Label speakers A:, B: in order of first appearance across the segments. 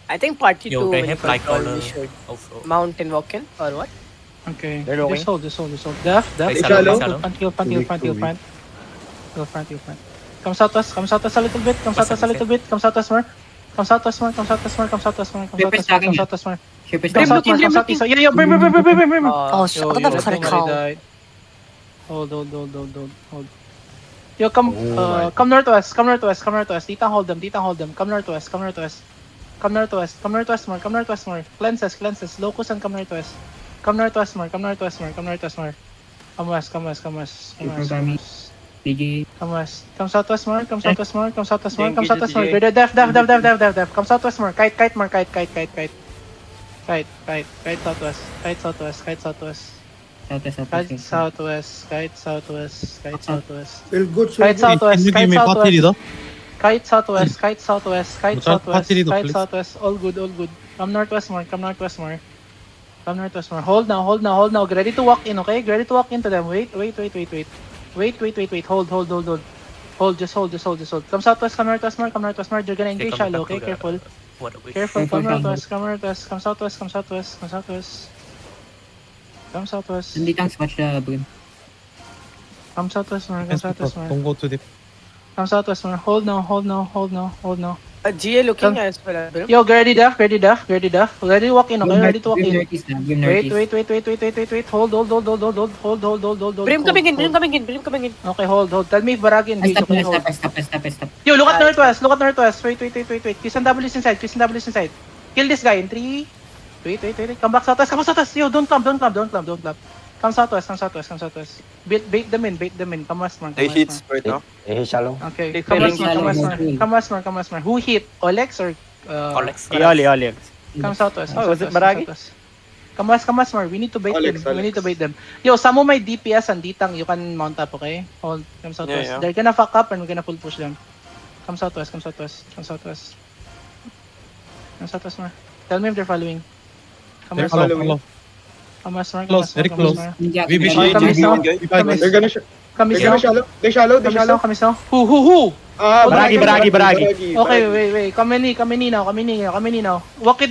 A: I think party
B: Yo,
A: 2
B: they
A: will
B: have like
A: control,
B: all
A: we should
B: of
A: mount and walk in or what?
C: Okay.
D: They're looking.
C: Just hold. Def.
B: They
E: shallow.
C: Heal front. Come south us a little bit. Come south us more.
F: Ship is
A: Brim
F: down.
A: looking, Brim looking.
C: Yeah, brim.
G: Oh, shit. I thought I call.
C: Hold. Yo, come northwest. Ditang hold them. Come northwest more. Cleanses. Locus and come northwest. Come northwest more. Come west.
F: PG.
C: Come west. Come southwest more. Def. Come southwest more. Kite more. Kite southwest. Kite southwest.
E: Well, good.
C: Kite southwest.
H: Can you give me party leader?
C: Kite southwest.
H: Party leader, please.
C: All good. Come northwest more. Hold now. Get ready to walk in, okay? Get ready to walk into them. Wait. Hold. Just hold. Come southwest more. They're gonna engage shallow, okay? Careful. Come northwest. Come southwest.
F: Hindi tang smash the brim.
C: Come southwest more.
H: Don't go too deep.
C: Come southwest more. Hold now.
A: GA looking
C: Come.
A: as well. Brim.
C: Yo, get ready, Def. Ready to walk in, okay? Ready to walk in.
F: Northeast na. Brim northeast.
C: Wait. Hold.
A: Brim coming in.
C: Okay, hold. Tell me if Baragi engage, okay? Hold.
F: Stop.
C: Yo, look at northwest. Wait. Kiss and W is inside. Kill this guy in 3. Wait. Come back southwest. Yo, don't clump. Come southwest. Bait them in. Come west, man.
D: They hit square now.
E: Eh, shallow.
C: Okay,
A: They
C: come
A: killing
C: west,
F: shallow.
C: Come west. Who hit? Olex or
B: Alex.
D: Oli.
C: Come southwest.
D: Oh, was it Baragi?
C: Come west, more. We need to bait them. Yo, some of my DPS and Ditang, you can mount up, okay? Hold. Come southwest.
D: Yeah.
C: They're gonna fuck up and we're gonna full push them. Come southwest. More. Tell me if they're following. Come
H: They're
C: west,
H: follow.
C: come west, more.
H: Close, very close.
F: Ninja.
H: We wish
C: Okay, come east now.
E: They're gonna
C: Come east
E: they're
C: now.
E: shallow. They're shallow.
C: Come east now. Who?
E: Ah,
D: Baragi.
C: Okay, wait. Come in now. Walk with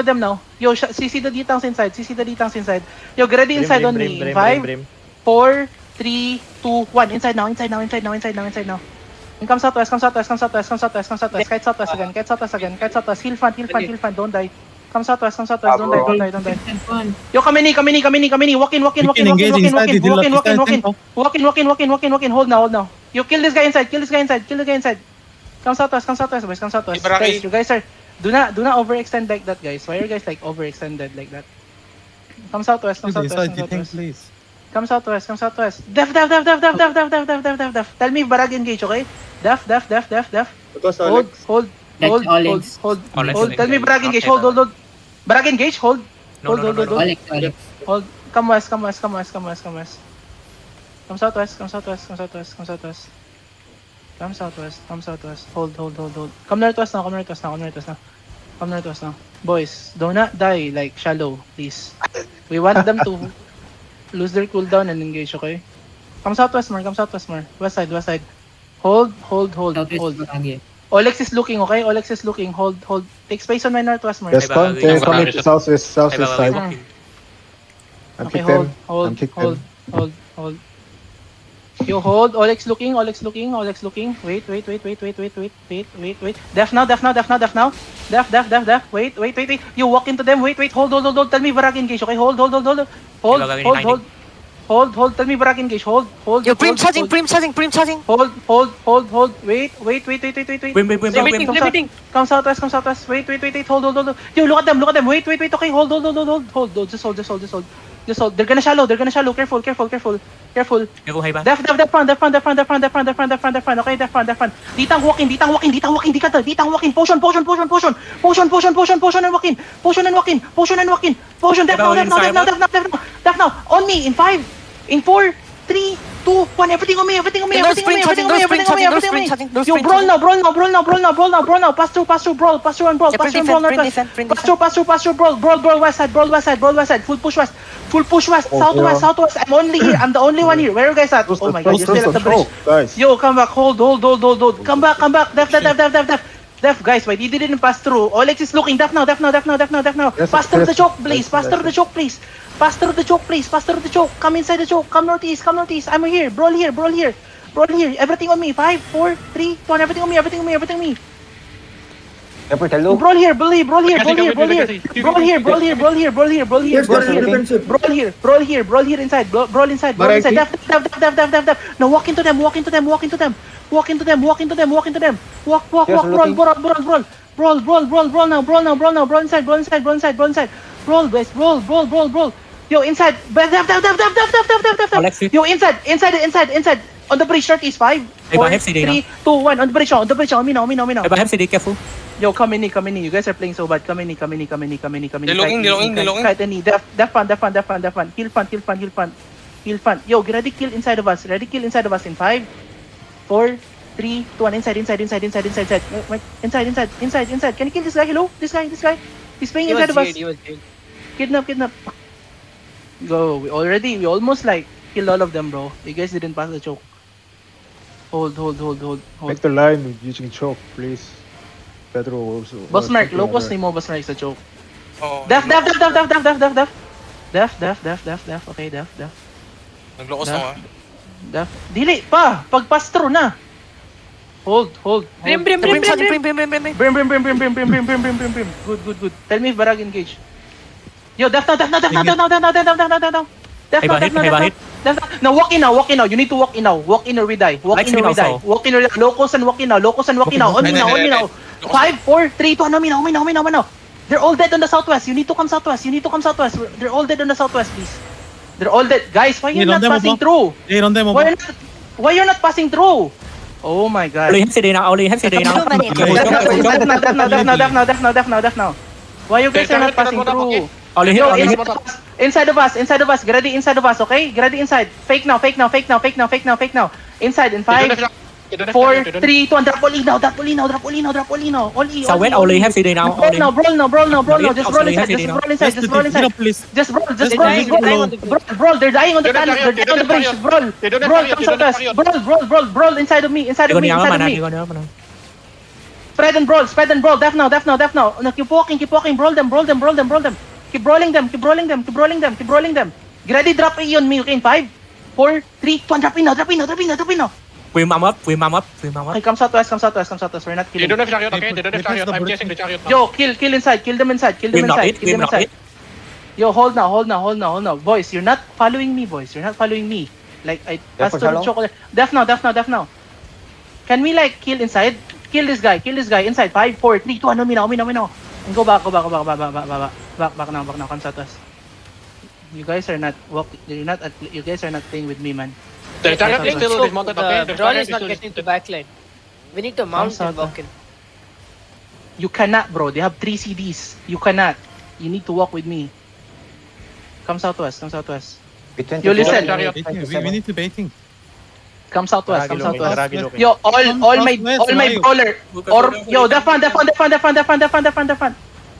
C: them now. Yo, CC the Ditangs inside. Yo, get ready inside on me. 5, 4, 3, 2, 1. Inside now. And come southwest. Kite southwest again. Heal front. Don't die. Come southwest. Don't die. Yo, come in. Walk in. Walk in. Hold now. Yo, kill this guy inside. Come southwest, boys. Guys, you guys are do not overextend like that, guys. Why are you guys like overextended like that? Come southwest.
H: Please.
C: Come southwest. Def. Tell me if Barag engage, okay? Def.
E: It was
C: Hold.
E: Alex.
C: Hold. Tell me Barag engage. Hold. Barag engage. Hold. Hold.
F: Alex.
C: Hold. Come west. Come southwest. Come southwest. Hold. Come northwest now. Boys, do not die like shallow, please. We want them to lose their cooldown and engage, okay? Come southwest more. West side. Hold. Olex is looking, okay? Hold. Take space on my northwest more.
B: Yes, come to
E: southwest side.
C: Okay, hold. Yo, hold. Olex looking. Wait. Def now. Wait. You walk into them. Wait. Hold. Tell me Barag engage, okay? Hold. Tell me Barag engage. Hold.
G: Yo, Brim charging.
C: Hold. Wait.
B: Brim.
C: Come southwest. Wait. Hold. Yo, look at them. Wait. Okay, hold. Just hold. They're gonna shallow. Careful.
B: Go high ba?
C: Def front. Okay, def front. Ditang walking. Potion and walk in. Def now. On me in 5, in 4, 3, 2, 1, everything on me, everything on me,
G: No
C: everything on me,
G: sprint
C: everything on me,
G: charging,
C: everything on me,
G: no
C: everything on me.
G: sprint charging, no
C: Yo,
G: sprint
C: brawl
G: charging.
C: now, brawl now, brawl now, brawl now, brawl now, brawl now. Pass through, brawl, pass through and brawl,
G: Yeah,
C: pass
G: print
C: through and brawl,
G: defense, print
C: northwest.
G: defense, print
C: Pass through, brawl, west side, brawl, west side, brawl, west side, full push west, southwest, southwest. I'm only here, I'm the only one here. Where are you guys at? Oh my god, you're still at the bridge.
E: Guys.
C: Yo, come back, hold. Come back. Def, guys, why you didn't pass through? Olex is looking. Def now.
E: Yes,
C: Pass through
E: yes,
C: the choke,
E: yes,
C: please.
E: yes,
C: Pass through the choke, please. Pass through the choke. Come inside the choke. Come northeast. I'm here. Brawl here. Everything on me. 5, 4, 3, 2, 1. Everything on me. Brawl here. Brawl here. Brawl here inside. Brawl inside. Def. Now walk into them. Walk into them. Walk, brawl. Now, brawl inside. Brawl. Yo, inside. Def.
B: Alex,
C: Yo, inside. On the bridge, start is 5,
B: Hey,
C: 4,
B: but I have CD
C: 3, 2, 1. On the bridge, on me now.
B: I have CD, careful.
C: Yo, come in. You guys are playing so bad. Come in.
D: Nilongin.
C: Fight any. Def fun. Kill fun. Yo, ready kill inside of us. In 5, 4, 3, 2, 1. Inside. Inside. Can you kill this guy? Hello? This guy. He's playing inside of us. Kidnap. Go. We almost like killed all of them, bro. You guys didn't pass the choke. Hold.
E: Make the line using choke, please. Pedro also.
C: Boss Mark, locos ni mo, Boss Mark sa choke.
D: Oo.
C: Def. Okay, Def.
D: Naglokos na
C: Def. Dili pa. Pag-pass through na. Hold.
A: Brim.
C: Brim. Good. Tell me if Barag engage. Yo, Def now. Def now. Now walk in now. You need to walk in now. Walk in or we die.
B: Like me also.
C: Locos and walk in now. On me now. 5, 4, 3, 2, 1. On me now. They're all dead on the southwest. You need to come southwest. They're all dead on the southwest, please. They're all dead. Guys, why you're not passing through? Why you're not passing through? Oh my god.
B: Only have CD now.
C: Def now. Why you guys are not passing through?
B: Only
C: Yo,
B: hit.
C: inside of us. Ready inside of us, okay? Ready inside. Fake now. Inside in 5, 4, 3, 2, 1. Drop Olino.
B: So when only have CD now.
C: Brawl now. Just brawl inside.
H: Please.
C: Just brawl. They're dying on the cannon. They're dying on the bridge. Brawl, come southwest. Brawl inside of me. Spread and brawl. Def now. No, keep walking. Brawl them. Keep brawling them. Ready, drop A on me, okay? In 5, 4, 3, 2, 1. Drop in now.
B: We mom up.
C: Okay, come southwest. We're not
D: They
C: killing.
D: don't have chariot, okay? They don't have chariot. I'm chasing the chariot now.
C: Yo, kill inside. Kill them inside.
B: We not it.
C: Yo, hold now. Boys, you're not following me, Like, I passed to the chocolate. Def now. Can we, like, kill inside? Kill this guy. Inside. 5, 4, 3, 2, 1. On me now. And go back. Back now. Come southwest. You guys are not playing with me, man.
D: The chariot is still dismounted, okay?
A: The brawl is not getting to backline. We need to mount and walk in.
C: You cannot, bro. They have 3 CDs. You cannot. You need to walk with me. Come southwest. You listen.
H: We need to baiting.
C: Come southwest. Yo, all my brawler. Or yo, defend.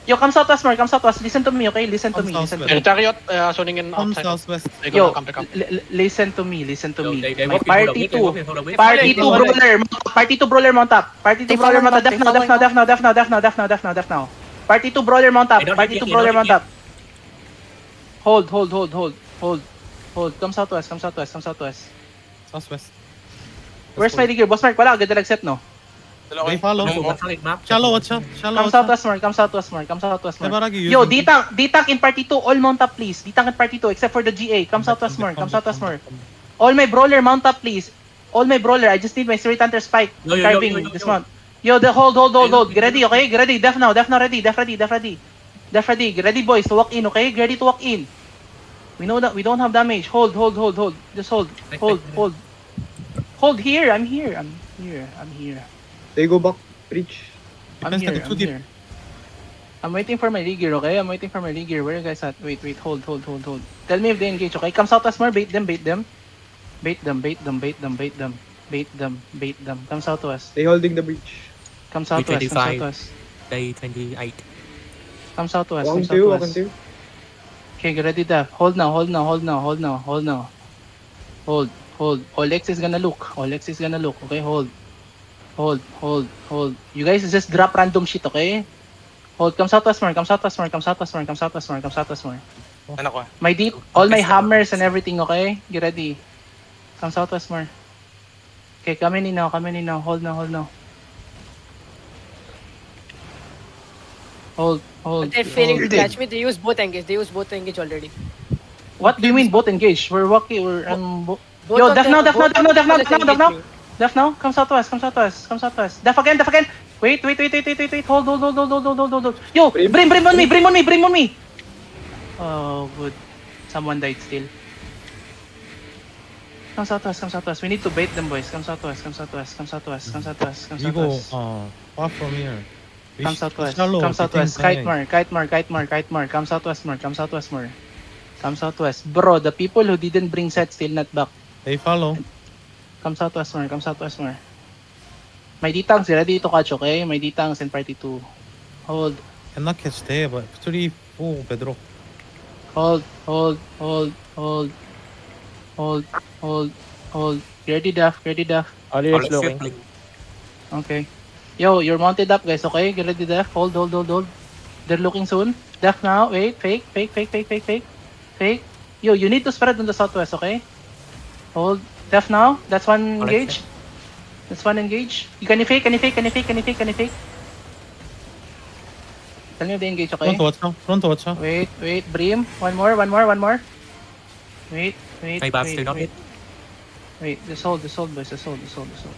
C: Yo, come southwest, Mark. Listen to me, okay? Listen to me.
D: The chariot zoning in
H: Come
D: outside.
H: southwest.
D: They
C: Yo,
D: come.
C: listen to me. My
B: Party
C: Party 2 brawler mount up. Def now. Party 2 brawler mount up. Hold. Come southwest.
H: Southwest.
C: Where's my digger? Boss Mark, wala. Agad na nag-set, no?
H: They follow. Shallow, watch out.
C: Come southwest, Mark.
H: Baragi,
C: Yo, D-Tank in Party 2, all mount up, please. D-Tank in Party 2, except for the GA. Come southwest, Mark. All my brawler mount up, please. I just need my Spirit Hunter Spike. Carving, dismount. Yo, hold. Get ready, okay? Get ready. Def now, ready. Ready, boys, to walk in, okay? Ready to walk in. We know that we don't have damage. Hold. Just hold. Hold here. I'm here.
E: They go back, preach.
C: I'm here. I'm waiting for my Ligir, okay? Where are you guys at? Wait. Hold. Tell me if they engage, okay? Come southwest more. Bait them. Bait them, bait them, bait them, bait them. Bait them, bait them. Come southwest.
E: They holding the bridge.
C: Come southwest, come
B: 25.
C: southwest.
B: Day 28.
C: Come southwest,
E: Walking
C: come
E: to you, walking
C: southwest.
E: to you.
C: Okay, get ready there. Hold now, hold now, hold now, hold now, hold now. Hold, hold. Olex is gonna look. Olex is gonna look. Okay, hold. Hold, hold, hold. You guys just drop random shit, okay? Hold, come southwest more, come southwest more, come southwest more, come southwest more, come southwest more.
D: Ano ko?
C: My deep, all my hammers and everything, okay? Get ready. Come southwest more. Okay, come in now, come in now. Hold now, hold now. Hold, hold.
A: But they're failing to
C: hold.
A: catch me. They use both engage. They use both engage already.
C: What do you mean both engaged? We're walking, we're
A: Both
C: Yo,
A: of
C: def
A: them-
C: now, def now,
A: both
C: def now,
A: of
C: def now,
A: them
C: def now, def
A: engage
C: now.
A: me.
C: Def now, come southwest, come southwest, come southwest. Def again, def again. Wait, wait, wait, wait, wait, wait, wait. Hold, hold, hold, hold, hold, hold, hold, hold. Yo, brim on me, brim on me, brim on me. Oh, good. Someone died still. Come southwest, come southwest. We need to bait them, boys. Come southwest, come southwest, come southwest, come southwest, come
H: 이거
C: southwest.
H: far from here. We
C: Come
H: should
C: southwest,
H: shallow,
C: come
H: we
C: southwest.
H: think
C: Kite
H: high.
C: more, kite more, kite more, kite more. Come southwest more, come southwest more. Come southwest. Bro, the people who didn't bring set still not back.
H: They follow.
C: Come southwest more, come southwest more. May ditangs, ready to catch, okay? May ditangs in party 2. Hold,
H: Cannot catch there, but 3, 4 bedrock.
C: hold, hold, hold, hold, hold, hold, hold. Ready, Duff, ready, Duff.
E: Alias looking.
C: Okay. Yo, you're mounted up, guys, okay? Get ready, Duff. Hold, hold, hold, hold. They're looking soon. Duff now, wait, fake, fake, fake, fake, fake, fake. Fake. Yo, you need to spread on the southwest, okay? Hold. Duff now. That's one engage. That's one engage. You can you fake, can you fake, can you fake, can you fake, can you fake? Tell me the engage, okay?
H: Front watch out.
C: Wait, wait, Brim. One more, one more, one more. Wait, wait,
B: Hey, Bob,
C: wait,
B: still not
C: wait.
B: hit.
C: Wait, just hold, boys, just hold, just hold, just hold.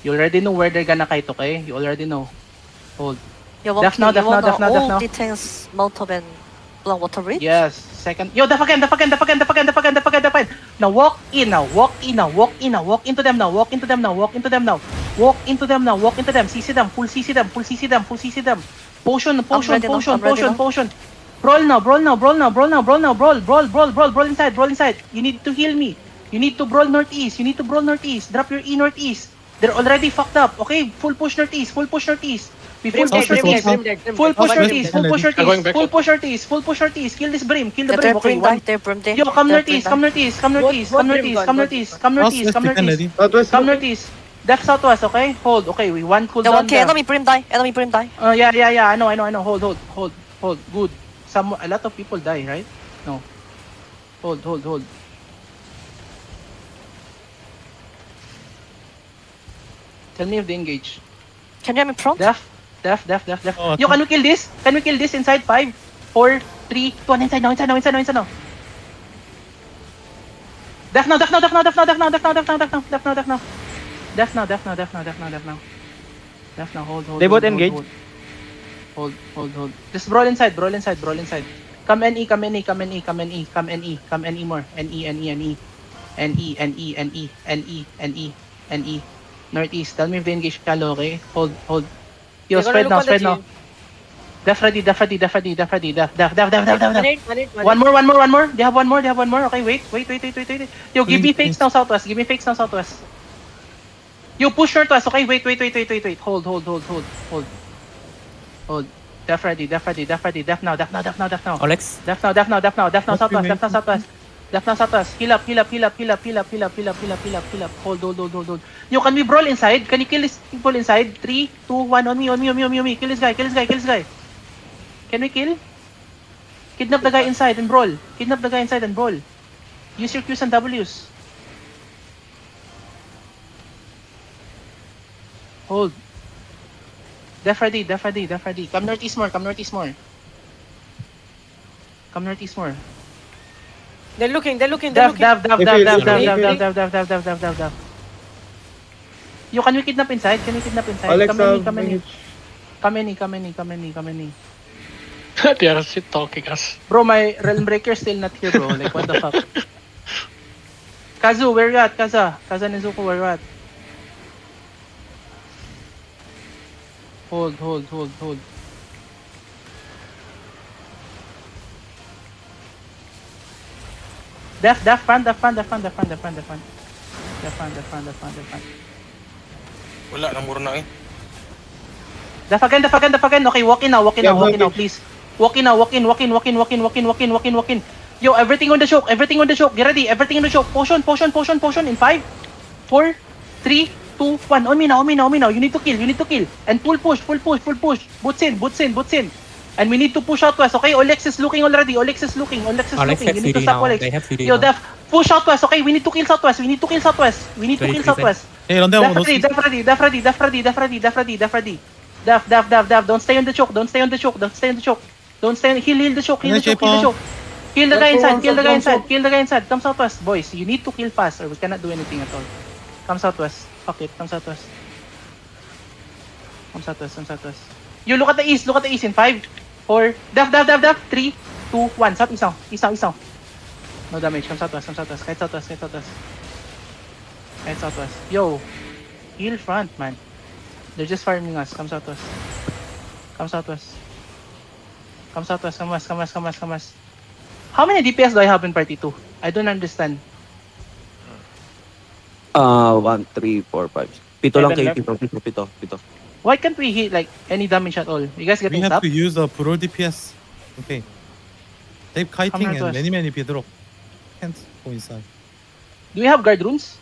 C: You already know where they're gonna kite, okay? You already know. Hold.
G: You
C: Def now, def now, def now, def
G: all
C: now.
G: details mountain and Blanc Water Bridge?
C: Yes, second. Yo, def again, def again, def again, def again, def again, def again, def again. Now walk in now, walk in now, walk in now, walk into them now, walk into them now, walk into them now. Walk into them now, walk into them, CC them, full CC them, full CC them, full CC them. Potion, potion,
G: ready now,
C: potion,
G: I'm ready
C: potion,
G: now.
C: potion. Brawl now, brawl now, brawl now, brawl now, brawl now, brawl, brawl, brawl, brawl, brawl inside, brawl inside. You need to heal me. You need to brawl northeast, you need to brawl northeast. Drop your E northeast. They're already fucked up, okay? Full push northeast, full push northeast. We full
A: Brim
C: push
A: dead, Brim dead,
C: northeast.
A: Brim dead, Brim
C: Full
A: dead.
C: push
H: Southwest
C: northeast, full push
H: Kennedy.
D: I'm going
C: northeast,
D: back.
C: full push northeast, full push northeast. Kill this Brim, kill the Brim,
G: They're
C: okay?
G: Brim
C: One.
G: die, they're Brim die.
C: Yo, come
G: They're
C: northeast,
G: Brim
C: come
G: die.
C: northeast, come
A: Both-
C: northeast,
A: both
C: come
A: Brim
C: northeast,
A: gone,
C: come
A: both
C: northeast,
A: gone.
C: come northeast,
H: Southwest
C: come northeast.
H: Kennedy.
E: Southwest
C: Come
E: looking.
C: northeast. Def southwest, okay? Hold, okay, we one
G: They're
C: cooldown
G: 1K,
C: there.
G: enemy Brim die, enemy Brim die.
C: Yeah, I know. Hold. Good. A lot of people die, right? No. Hold. Tell me if they engage.
G: Can you have me front?
C: Def.
H: Oh,
C: Yo, can we kill this? Can we kill this inside 5, 4, 3, 2, 1, inside now. Def now. Hold.
E: They both
C: hold,
E: engage?
C: Hold. Just brawl inside. Come NE more. NE. Northeast. Tell me if they engage shallow, okay? Hold. Yo,
A: They're gonna
C: spread
A: look on
C: now.
A: the
C: Def ready. Def.
A: One
C: One more. They have one more. Okay, wait. Yo, give me fakes now southwest. Yo, push northwest. Okay, wait. Hold. Def ready. Def now.
B: Alex.
C: Def now southwest. Heal up. Hold. Yo, can we brawl inside? Can you kill this people inside? 3, 2, 1, on me. Kill this guy. Can we kill? Kidnap the guy inside and brawl. Use your Qs and Ws. Hold. Def ready. Come northeast more.
A: They're looking.
C: Def. Yo, can we kidnap inside?
E: Alex,
C: Come in.
D: They are shit talking us.
C: Bro, my Realm Breaker still not here, bro. Like, what the fuck? Kazu, where you at? Kaza Nezuko, where you at? Hold. Def front. Def front.
D: Wala, namuro na eh.
C: Def again. Okay, walk in now, please. Walk in. Yo, everything on the choke. Get ready, everything on the choke. Potion. In 5, 4, 3, 2, 1. On me now. You need to kill. And pull push. Boots in. And we need to push out west, okay? Olex is looking already.
B: Alex
C: You
B: have
C: need to
B: CD
C: stop
B: now.
C: Olex.
B: They have CD
C: Yo,
B: now.
C: Def, push out west, okay? We need to kill southwest.
H: Hey, on them.
C: Def ready. Def. Don't stay on the choke. Heal the choke. Kill the guy inside. Come southwest, boys. You need to kill fast or we cannot do anything at all. Come southwest. Fuck it. Come southwest. You look at the east in 5, 4, Def. 3, 2, 1. South, east now. No damage. Come southwest. Kahit southwest. Yo, heal front, man. They're just farming us. Come southwest. Come west. How many DPS do I have in party 2? I don't understand.
I: 1, 3, 4, 5. Pito lang kayo, pito.
C: Why can't we hit like any damage at all? You guys
H: We
C: getting
H: have
C: stuck?
H: to use the pro DPS. Okay. They've kiting
C: Come
H: and
C: here to
H: many bedrock. Can't go inside.
C: Do we have guard runes?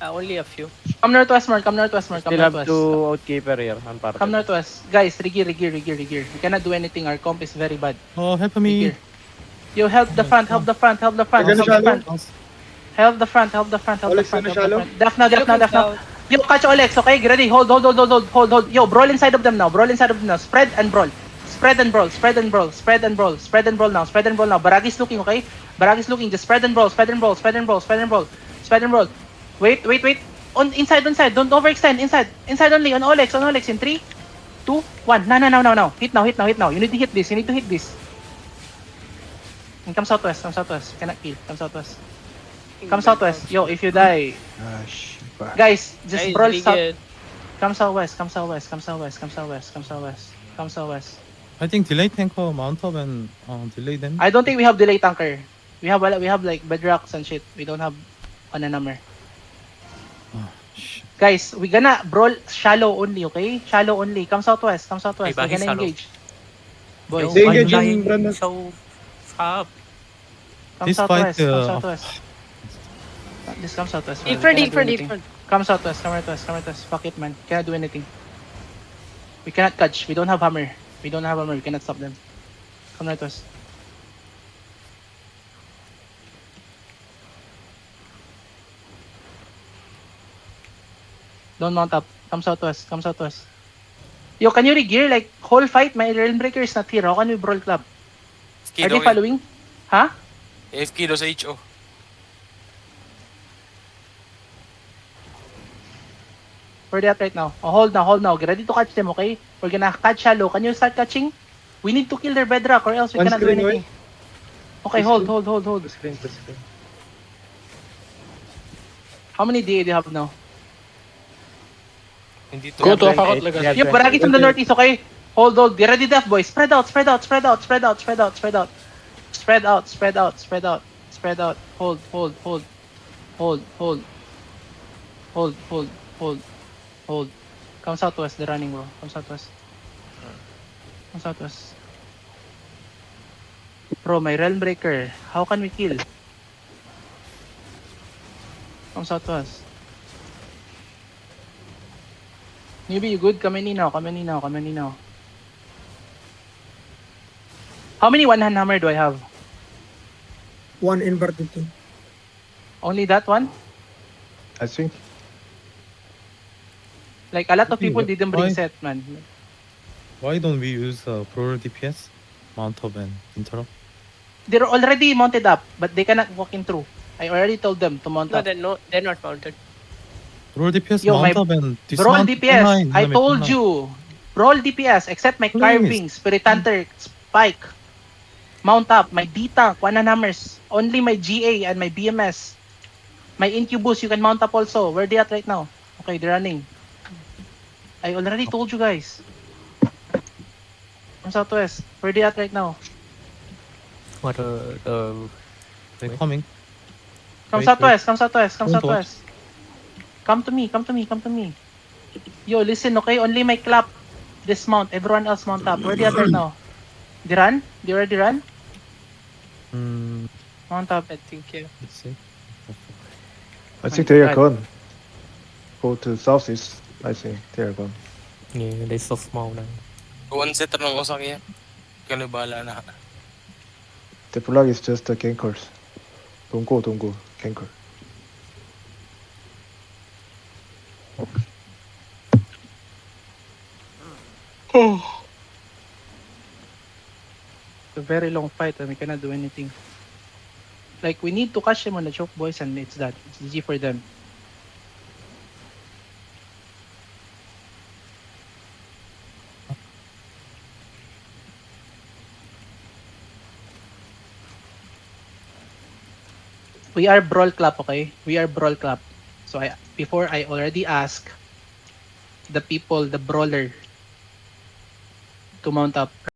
A: Only a few.
C: Come northwest, Mark.
E: Still have 2 outkeeper here.
C: Come northwest. Guys, regear. We cannot do anything. Our comp is very bad.
H: Oh, help me.
C: Regear. Yo, help the front. Help the front. Def now. Yo, catch Olex, okay? Get ready. Hold. Yo, brawl inside of them now. Spread and brawl now. Baragis looking, okay? Just spread and brawl. Wait. Inside. Don't overextend. Inside only. On Olex. In 3, 2, 1. No. Hit now. You need to hit this. And come southwest. Cannot kill. Come southwest. Yo, if you die,
E: Ah, shit.
C: guys, just
A: Guys,
C: brawl
A: really
C: south.
A: good.
C: Come southwest.
H: I think delay tanker mount up and delay them.
C: I don't think we have delay tanker. We have like bedrocks and shit. We don't have on a number.
H: Shit.
C: Guys, we gonna brawl shallow only, okay? Shallow only. Come southwest.
B: Hey,
C: We
B: Bahi,
C: gonna
B: shallow.
C: engage. Boys,
E: They
B: I'm
E: engage in
B: dying
E: Brandon.
B: so fast.
C: come
H: This
C: southwest.
H: fight,
C: Just come southwest. man. We
A: Different.
C: cannot do anything. Come southwest. Fuck it, man. Cannot do anything. We cannot catch. We don't have hammer. We cannot stop them. Come northwest. Don't mount up. Come southwest. Yo, can you regear? Like, whole fight, my Realm Breaker is not here. How can we brawl club? Are they following? Huh?
D: AFK do sa HO.
C: Where they at right now? Oh, hold now. Get ready to catch them, okay? We're gonna catch shallow. Can you start catching? We need to kill their bedrock or else we
E: One
C: cannot do
E: screen,
C: anything. Okay, hold.
E: The screen.
C: How many DA do you have now?
D: Hindi to. Go to Fakot Legacy.
C: Yo, Baragis from the northeast, okay? Hold. Get ready, Death Boys. Spread out. Hold. Come southwest, they're running, bro. Come southwest. Bro, my Realm Breaker. How can we kill? Come southwest. Newbie, you good? Come in now. How many one-hand hammer do I have?
J: 1 inverted 2.
C: Only that one?
E: I think.
C: Like, a lot of people
H: Why-
C: didn't bring
H: why-
C: set, man.
H: Why don't we use pro DPS? Mount up and interrupt.
C: They're already mounted up, but they cannot walk in through. I already told them to mount
A: No,
C: up.
A: they're not mounted.
H: Pro DPS
C: Yo,
H: mount
C: my-
H: up and
C: Brawl
H: dismount
C: DPS,
H: online.
C: I told you. Brawl DPS, except my
H: Please.
C: carving, Spirit Hunter, Spike. Mount up, my D-Tank, one hammers. Only my GA and my BMS. My Incubus, you can mount up also. Where they at right now? Okay, they're running. I already told you guys. From southwest. Where they at right now?
B: What the
H: They're coming.
C: Come
H: Wait,
C: southwest, come southwest, come
H: Don't watch.
C: southwest. Come to me, come to me, come to me. Yo, listen, okay? Only my clap. Dismount. Everyone else mount up. Where the other now? They run? They already run? Mount up.
A: I think yeah.
H: Let's see.
E: I think they are gone. Go to southeast. I think they are gone.
B: Yeah, they're so small now.
D: One set ng Osaki yan. Kaya bahala na.
E: The flag is just the gankers. Don't go, ganker.
C: It's a very long fight and we cannot do anything. Like, we need to catch them on the choke, boys, and it's that. It's easy for them. We are brawl club, okay? We are brawl club. So before I already asked the people, the brawler, to mount up.